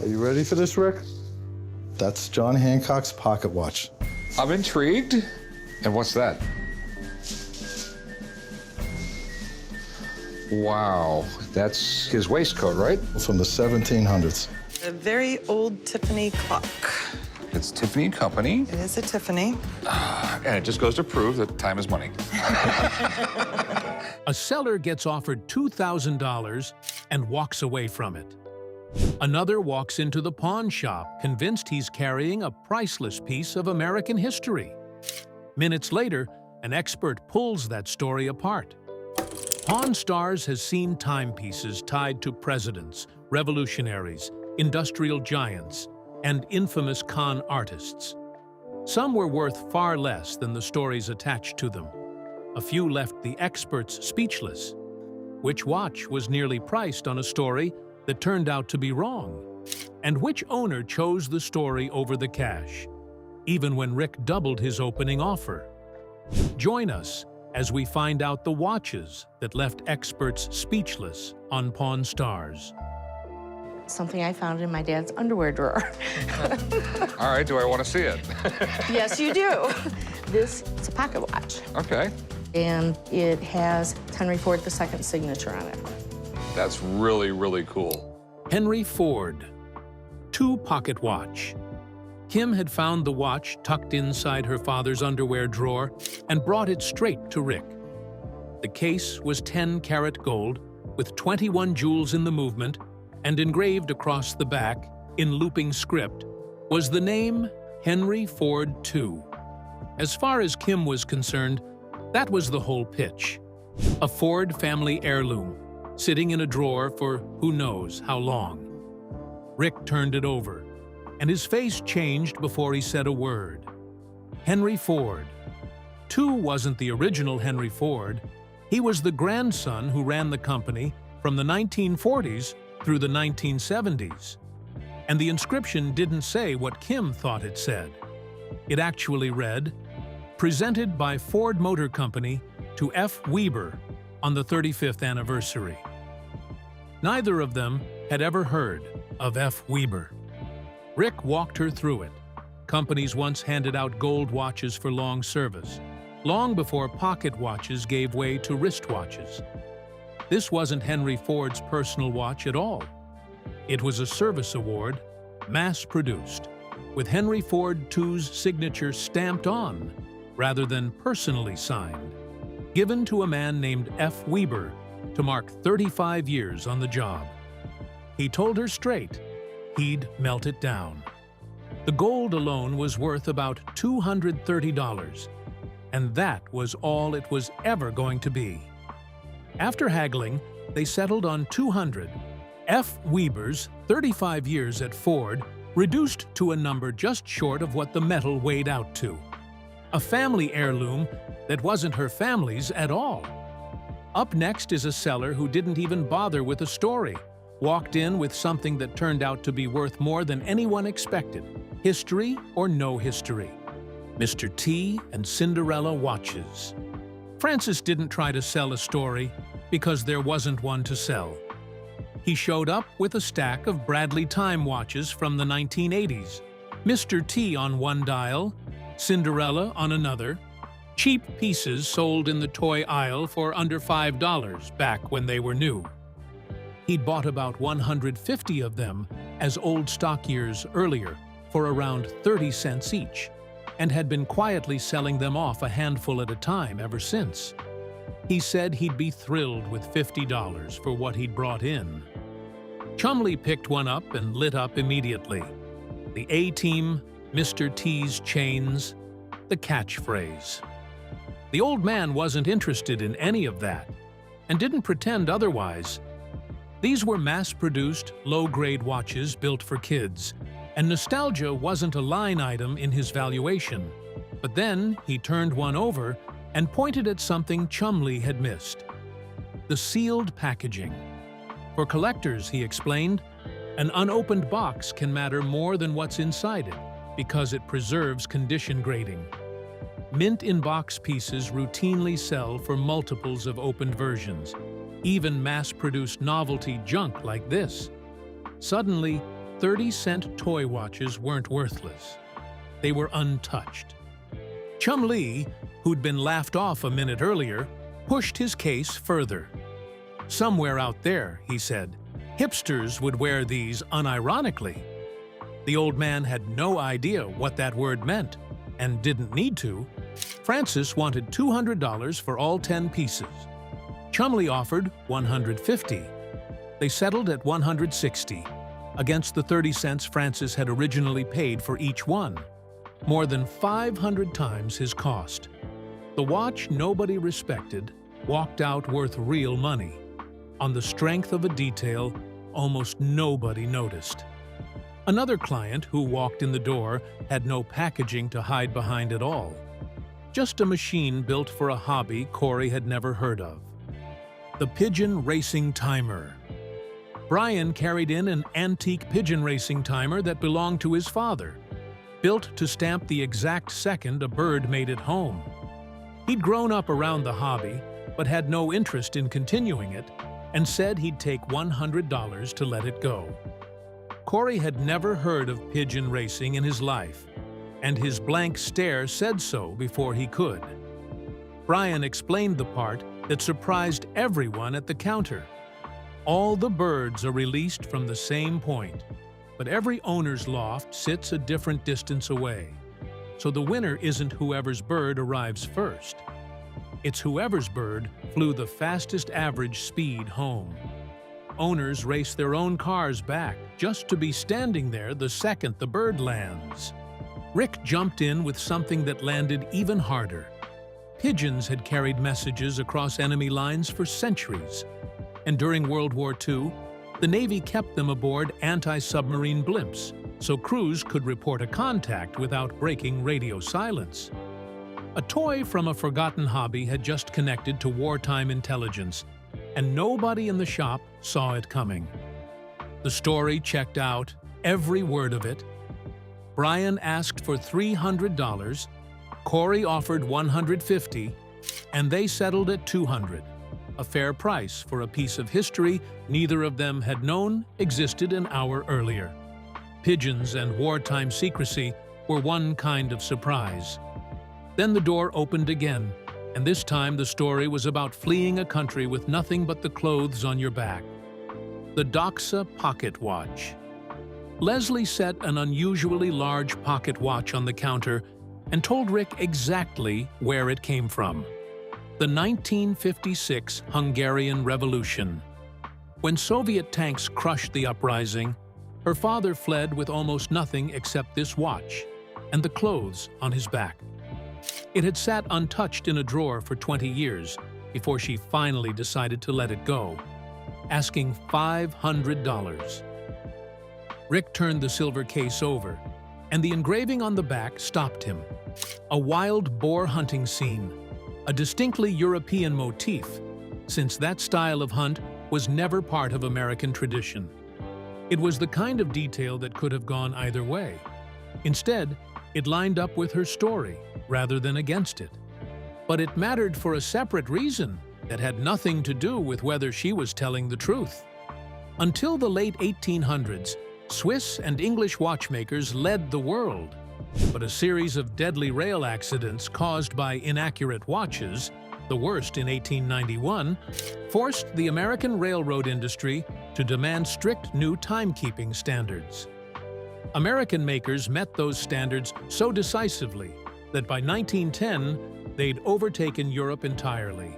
Are you ready for this, Rick? That's John Hancock's pocket watch. I'm intrigued. And what's that? Wow, that's his waistcoat, right? From the 1700s. A very old Tiffany clock. It's Tiffany & Company. It is a Tiffany. And it just goes to prove that time is money. A seller gets offered $2,000 and walks away from it. Another walks into the pawn shop, convinced he's carrying a priceless piece of American history. Minutes later, an expert pulls that story apart. Pawn Stars has seen timepieces tied to presidents, revolutionaries, industrial giants, and infamous con artists. Some were worth far less than the stories attached to them. A few left the experts speechless. Which watch was nearly priced on a story that turned out to be wrong? And which owner chose the story over the cash, even when Rick doubled his opening offer? Join us as we find out the watches that left experts speechless on Pawn Stars. Something I found in my dad's underwear drawer. All right, do I want to see it? Yes, you do. This is a pocket watch, Okay. and it has Henry Ford II's signature on it. That's really, really cool. Henry Ford, two pocket watch. Kim had found the watch tucked inside her father's underwear drawer and brought it straight to Rick. The case was 10-karat gold with 21 jewels in the movement, and engraved across the back, in looping script, was the name Henry Ford II. As far as Kim was concerned, that was the whole pitch. A Ford family heirloom, sitting in a drawer for who knows how long. Rick turned it over, and his face changed before he said a word. Henry Ford. II wasn't the original Henry Ford. He was the grandson who ran the company from the 1940s through the 1970s. And the inscription didn't say what Kim thought it said. It actually read, "Presented by Ford Motor Company to F. Weber on the 35th anniversary." Neither of them had ever heard of F. Weber. Rick walked her through it. Companies once handed out gold watches for long service, long before pocket watches gave way to wristwatches. This wasn't Henry Ford's personal watch at all. It was a service award, mass-produced, with Henry Ford II's signature stamped on, rather than personally signed, given to a man named F. Weber to mark 35 years on the job. He told her straight, he'd melt it down. The gold alone was worth about $230, and that was all it was ever going to be. After haggling, they settled on $200. F. Weber's 35 years at Ford reduced to a number just short of what the metal weighed out to. A family heirloom that wasn't her family's at all. Up next is a seller who didn't even bother with a story, walked in with something that turned out to be worth more than anyone expected, history or no history. Mr. T and Cinderella watches. Francis didn't try to sell a story because there wasn't one to sell. He showed up with a stack of Bradley time watches from the 1980s. Mr. T on one dial, Cinderella on another. Cheap pieces sold in the toy aisle for under $5 back when they were new. He'd bought about 150 of them as old stock years earlier for around 30 cents each, and had been quietly selling them off a handful at a time ever since. He said he'd be thrilled with $50 for what he'd brought in. Chumley picked one up and lit up immediately. The A-Team, Mr. T's chains, the catchphrase. The old man wasn't interested in any of that, and didn't pretend otherwise. These were mass-produced, low-grade watches built for kids, and nostalgia wasn't a line item in his valuation. But then he turned one over and pointed at something Chumley had missed. The sealed packaging. For collectors, he explained, an unopened box can matter more than what's inside it because it preserves condition grading. Mint-in-box pieces routinely sell for multiples of opened versions, even mass-produced novelty junk like this. Suddenly, 30-cent toy watches weren't worthless. They were untouched. Chum Lee, who'd been laughed off a minute earlier, pushed his case further. Somewhere out there, he said, hipsters would wear these unironically. The old man had no idea what that word meant, and didn't need to. Francis wanted $200 for all 10 pieces. Chumley offered $150. They settled at $160, against the 30 cents Francis had originally paid for each one, more than 500 times his cost. The watch nobody respected walked out worth real money, on the strength of a detail almost nobody noticed. Another client who walked in the door had no packaging to hide behind at all. Just a machine built for a hobby Corey had never heard of. The pigeon racing timer. Brian carried in an antique pigeon racing timer that belonged to his father, built to stamp the exact second a bird made it home. He'd grown up around the hobby, but had no interest in continuing it, and said he'd take $100 to let it go. Corey had never heard of pigeon racing in his life, and his blank stare said so before he could. Brian explained the part that surprised everyone at the counter. All the birds are released from the same point, but every owner's loft sits a different distance away, so the winner isn't whoever's bird arrives first. It's whoever's bird flew the fastest average speed home. Owners race their own cars back just to be standing there the second the bird lands. Rick jumped in with something that landed even harder. Pigeons had carried messages across enemy lines for centuries, and during World War II, the Navy kept them aboard anti-submarine blimps so crews could report a contact without breaking radio silence. A toy from a forgotten hobby had just connected to wartime intelligence, and nobody in the shop saw it coming. The story checked out, every word of it. Brian asked for $300, Corey offered $150, and they settled at $200, a fair price for a piece of history neither of them had known existed an hour earlier. Pigeons and wartime secrecy were one kind of surprise. Then the door opened again, and this time the story was about fleeing a country with nothing but the clothes on your back. The Doxa pocket watch. Leslie set an unusually large pocket watch on the counter and told Rick exactly where it came from. The 1956 Hungarian Revolution. When Soviet tanks crushed the uprising, her father fled with almost nothing except this watch and the clothes on his back. It had sat untouched in a drawer for 20 years before she finally decided to let it go, asking $500. Rick turned the silver case over, and the engraving on the back stopped him. A wild boar hunting scene, a distinctly European motif, since that style of hunt was never part of American tradition. It was the kind of detail that could have gone either way. Instead, it lined up with her story rather than against it. But it mattered for a separate reason that had nothing to do with whether she was telling the truth. Until the late 1800s, Swiss and English watchmakers led the world, but a series of deadly rail accidents caused by inaccurate watches, the worst in 1891, forced the American railroad industry to demand strict new timekeeping standards. American makers met those standards so decisively that by 1910, they'd overtaken Europe entirely,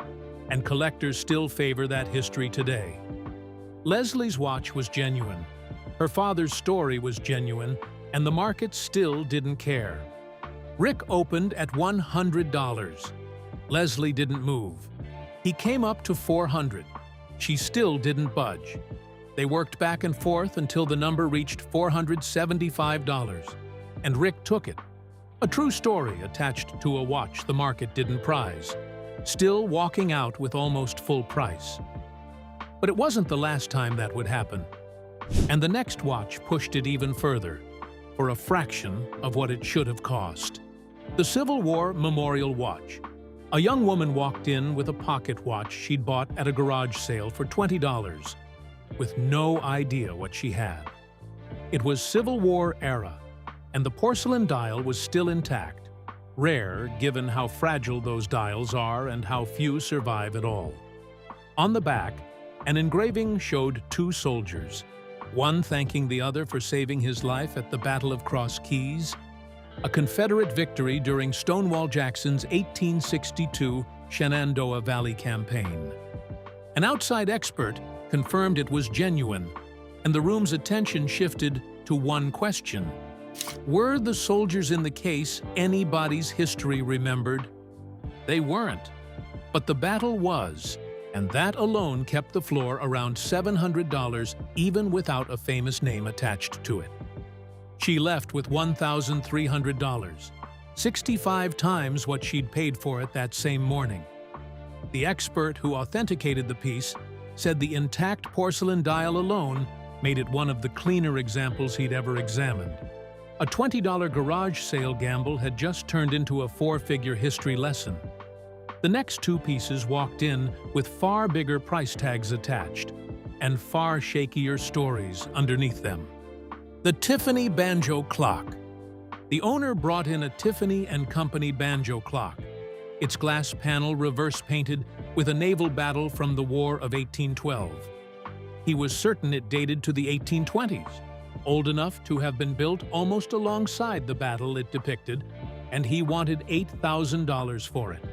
and collectors still favor that history today. Leslie's watch was genuine. Her father's story was genuine, and the market still didn't care. Rick opened at $100. Leslie didn't move. He came up to $400. She still didn't budge. They worked back and forth until the number reached $475, and Rick took it. A true story attached to a watch the market didn't prize, still walking out with almost full price. But it wasn't the last time that would happen. And the next watch pushed it even further, for a fraction of what it should have cost. The Civil War Memorial Watch. A young woman walked in with a pocket watch she'd bought at a garage sale for $20, with no idea what she had. It was Civil War era, and the porcelain dial was still intact, rare given how fragile those dials are and how few survive at all. On the back, an engraving showed two soldiers, one thanking the other for saving his life at the Battle of Cross Keys, a Confederate victory during Stonewall Jackson's 1862 Shenandoah Valley Campaign. An outside expert confirmed it was genuine, and the room's attention shifted to one question. Were the soldiers in the case anybody's history remembered? They weren't, but the battle was, and that alone kept the floor around $700 even without a famous name attached to it. She left with $1,300, 65 times what she'd paid for it that same morning. The expert who authenticated the piece said the intact porcelain dial alone made it one of the cleaner examples he'd ever examined. A $20 garage sale gamble had just turned into a four-figure history lesson. The next two pieces walked in with far bigger price tags attached, and far shakier stories underneath them. The Tiffany Banjo Clock. The owner brought in a Tiffany & Company banjo clock, its glass panel reverse-painted with a naval battle from the War of 1812. He was certain it dated to the 1820s, old enough to have been built almost alongside the battle it depicted, and he wanted $8,000 for it.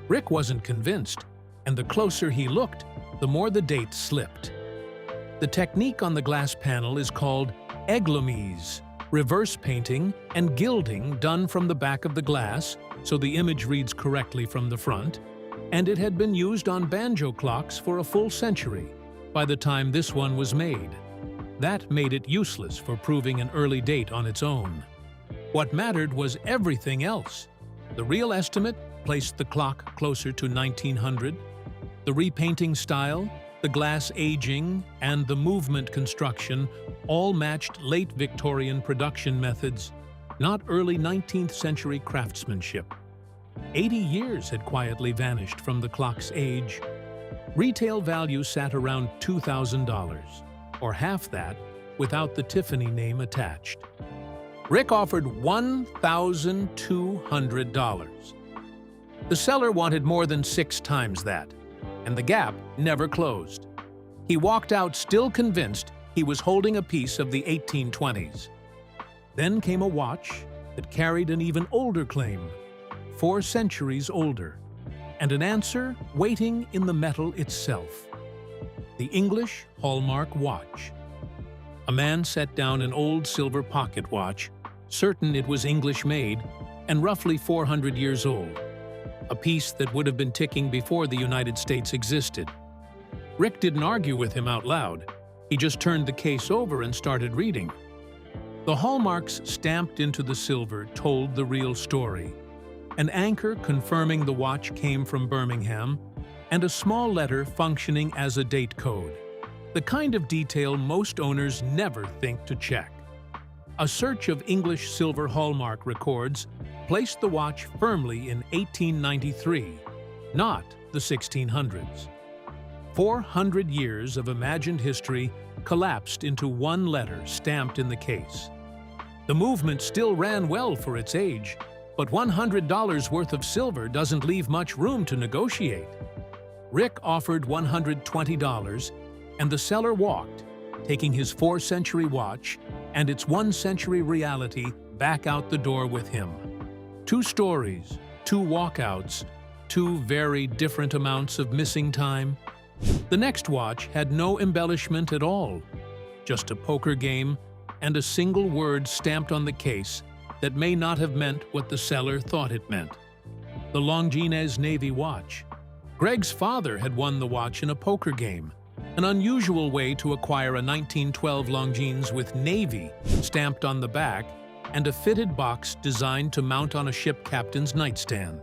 Rick wasn't convinced, and the closer he looked, the more the date slipped. The technique on the glass panel is called eglamise, reverse painting and gilding done from the back of the glass so the image reads correctly from the front, and it had been used on banjo clocks for a full century by the time this one was made. That made it useless for proving an early date on its own. What mattered was everything else. The real estimate placed the clock closer to 1900. The repainting style, the glass aging, and the movement construction all matched late Victorian production methods, not early 19th century craftsmanship. 80 years had quietly vanished from the clock's age. Retail value sat around $2,000, or half that, without the Tiffany name attached. Rick offered $1,200. The seller wanted more than 6 times that, and the gap never closed. He walked out still convinced he was holding a piece of the 1820s. Then came a watch that carried an even older claim, 4 centuries older, and an answer waiting in the metal itself. The English Hallmark watch. A man set down an old silver pocket watch, certain it was English-made and roughly 400 years old, a piece that would have been ticking before the United States existed. Rick didn't argue with him out loud. He just turned the case over and started reading. The hallmarks stamped into the silver told the real story. An anchor confirming the watch came from Birmingham, and a small letter functioning as a date code. The kind of detail most owners never think to check. A search of English silver hallmark records placed the watch firmly in 1893, not the 1600s. 400 years of imagined history collapsed into one letter stamped in the case. The movement still ran well for its age, but $100 worth of silver doesn't leave much room to negotiate. Rick offered $120, and the seller walked, taking his 4-century watch and its 1-century reality back out the door with him. 2 stories, 2 walkouts, 2 very different amounts of missing time. The next watch had no embellishment at all, just a poker game and a single word stamped on the case that may not have meant what the seller thought it meant. The Longines Navy watch. Greg's father had won the watch in a poker game, an unusual way to acquire a 1912 Longines with Navy stamped on the back and a fitted box designed to mount on a ship captain's nightstand.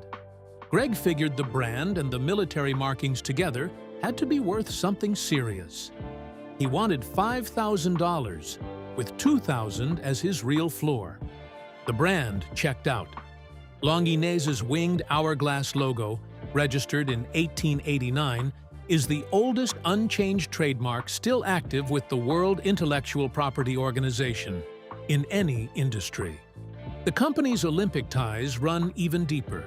Greg figured the brand and the military markings together had to be worth something serious. He wanted $5,000, with $2,000 as his real floor. The brand checked out. Longines's winged hourglass logo, registered in 1889, is the oldest unchanged trademark still active with the World Intellectual Property Organization in any industry. The company's Olympic ties run even deeper.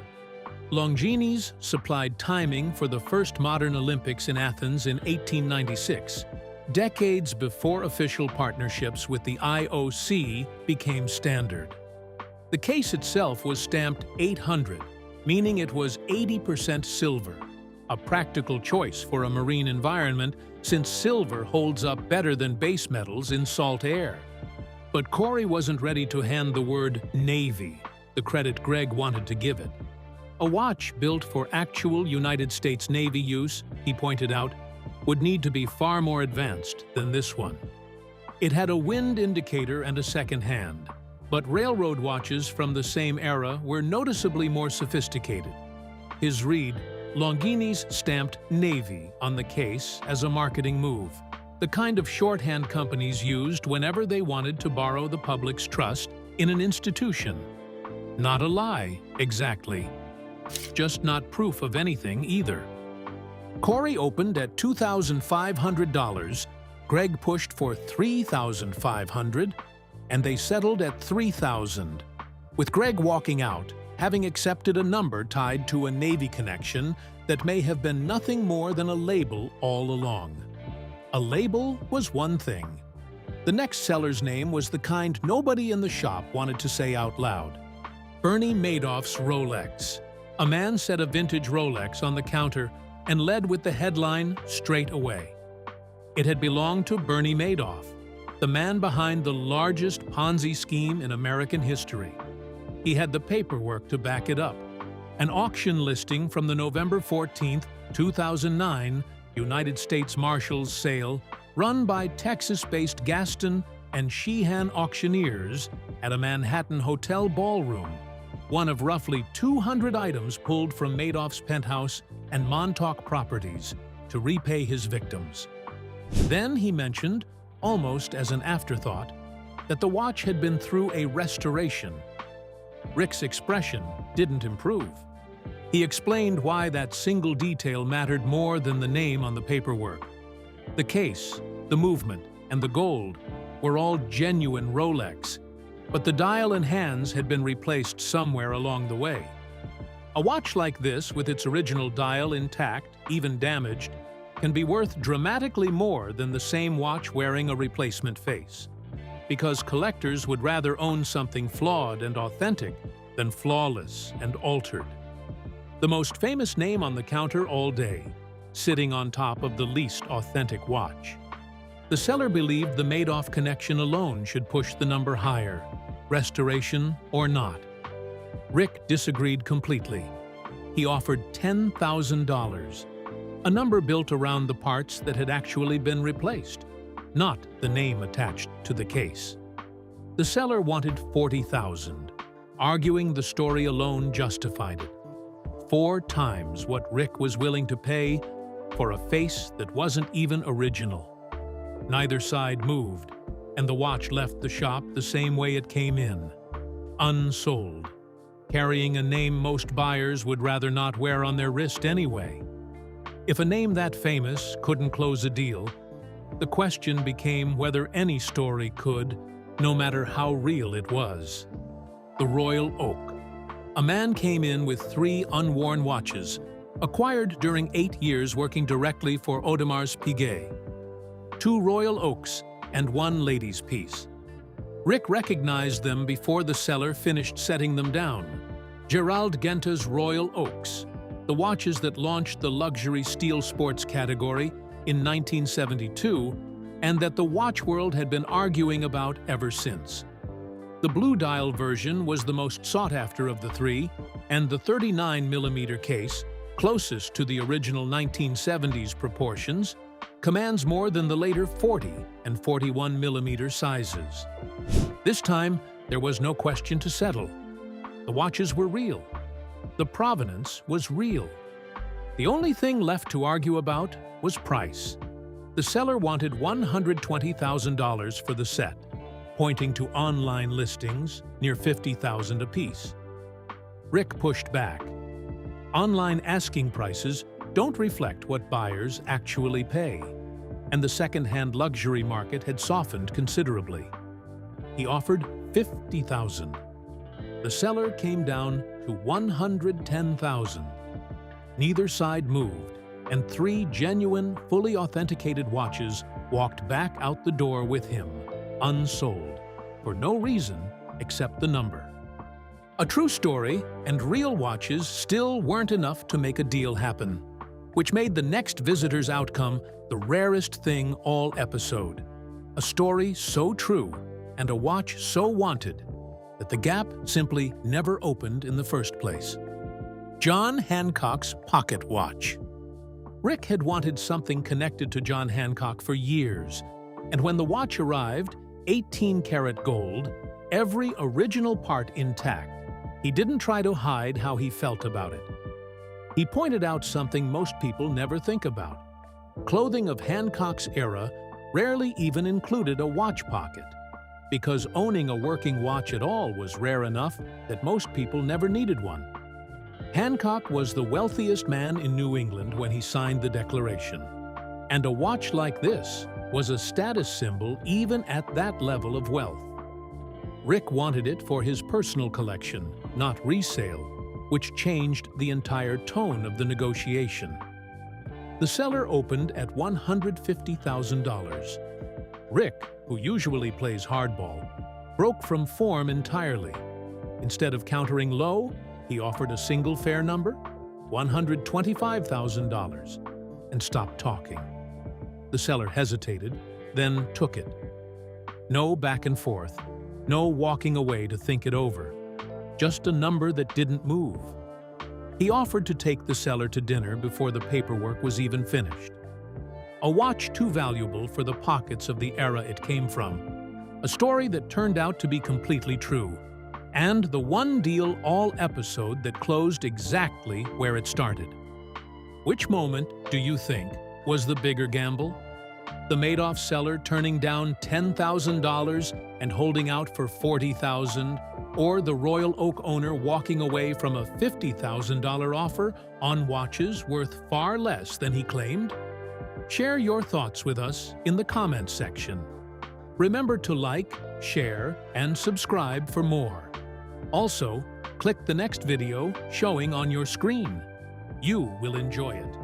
Longines supplied timing for the first modern Olympics in Athens in 1896, decades before official partnerships with the IOC became standard. The case itself was stamped 800, meaning it was 80% silver, a practical choice for a marine environment since silver holds up better than base metals in salt air. But Corey wasn't ready to hand the word Navy, the credit Greg wanted to give it. A watch built for actual United States Navy use, he pointed out, would need to be far more advanced than this one. It had a wind indicator and a second hand, but railroad watches from the same era were noticeably more sophisticated. His read, Longines stamped Navy on the case as a marketing move, the kind of shorthand companies used whenever they wanted to borrow the public's trust in an institution. Not a lie, exactly. Just not proof of anything either. Corey opened at $2,500, Greg pushed for $3,500, and they settled at $3,000, with Greg walking out, having accepted a number tied to a Navy connection that may have been nothing more than a label all along. A label was one thing. The next seller's name was the kind nobody in the shop wanted to say out loud. Bernie Madoff's Rolex. A man set a vintage Rolex on the counter and led with the headline straight away. It had belonged to Bernie Madoff, the man behind the largest Ponzi scheme in American history. He had the paperwork to back it up. An auction listing from the November 14, 2009 United States Marshals sale run by Texas-based Gaston and Sheehan auctioneers at a Manhattan hotel ballroom, one of roughly 200 items pulled from Madoff's penthouse and Montauk properties to repay his victims. Then he mentioned, almost as an afterthought, that the watch had been through a restoration. Rick's expression didn't improve. He explained why that single detail mattered more than the name on the paperwork. The case, the movement, and the gold were all genuine Rolex, but the dial and hands had been replaced somewhere along the way. A watch like this, with its original dial intact, even damaged, can be worth dramatically more than the same watch wearing a replacement face, because collectors would rather own something flawed and authentic than flawless and altered. The most famous name on the counter all day, sitting on top of the least authentic watch. The seller believed the Madoff connection alone should push the number higher, restoration or not. Rick disagreed completely. He offered $10,000, a number built around the parts that had actually been replaced, not the name attached to the case. The seller wanted $40,000, arguing the story alone justified it. 4 times what Rick was willing to pay for a face that wasn't even original. Neither side moved, and the watch left the shop the same way it came in, unsold, carrying a name most buyers would rather not wear on their wrist anyway. If a name that famous couldn't close a deal, the question became whether any story could, no matter how real it was. The Royal Oak. A man came in with 3 unworn watches, acquired during 8 years working directly for Audemars Piguet. 2 Royal Oaks and 1 lady's piece. Rick recognized them before the seller finished setting them down. Gerald Genta's Royal Oaks, the watches that launched the luxury steel sports category in 1972, and that the watch world had been arguing about ever since. The blue dial version was the most sought after of the 3, and the 39mm case, closest to the original 1970s proportions, commands more than the later 40 and 41mm sizes. This time, there was no question to settle. The watches were real. The provenance was real. The only thing left to argue about was price. The seller wanted $120,000 for the set, pointing to online listings near $50,000 apiece. Rick pushed back. Online asking prices don't reflect what buyers actually pay, and the second-hand luxury market had softened considerably. He offered $50,000. The seller came down to $110,000. Neither side moved, and 3 genuine, fully authenticated watches walked back out the door with him, unsold, for no reason except the number. A true story, and real watches still weren't enough to make a deal happen, which made the next visitor's outcome the rarest thing all episode. A story so true and a watch so wanted that the gap simply never opened in the first place. John Hancock's pocket watch. Rick had wanted something connected to John Hancock for years, and when the watch arrived, 18-karat gold, every original part intact, he didn't try to hide how he felt about it. He pointed out something most people never think about. Clothing of Hancock's era rarely even included a watch pocket, because owning a working watch at all was rare enough that most people never needed one. Hancock was the wealthiest man in New England when he signed the Declaration, and a watch like this was a status symbol even at that level of wealth. Rick wanted it for his personal collection, not resale, which changed the entire tone of the negotiation. The seller opened at $150,000. Rick, who usually plays hardball, broke from form entirely. Instead of countering low, he offered a single fair number, $125,000, and stopped talking. The seller hesitated, then took it. No back and forth, no walking away to think it over. Just a number that didn't move. He offered to take the seller to dinner before the paperwork was even finished. A watch too valuable for the pockets of the era it came from. A story that turned out to be completely true. And the one deal all episode that closed exactly where it started. Which moment, do you think, was the bigger gamble? The Madoff seller turning down $10,000 and holding out for $40,000, or the Royal Oak owner walking away from a $50,000 offer on watches worth far less than he claimed? Share your thoughts with us in the comments section. Remember to like, share, and subscribe for more. Also, click the next video showing on your screen. You will enjoy it.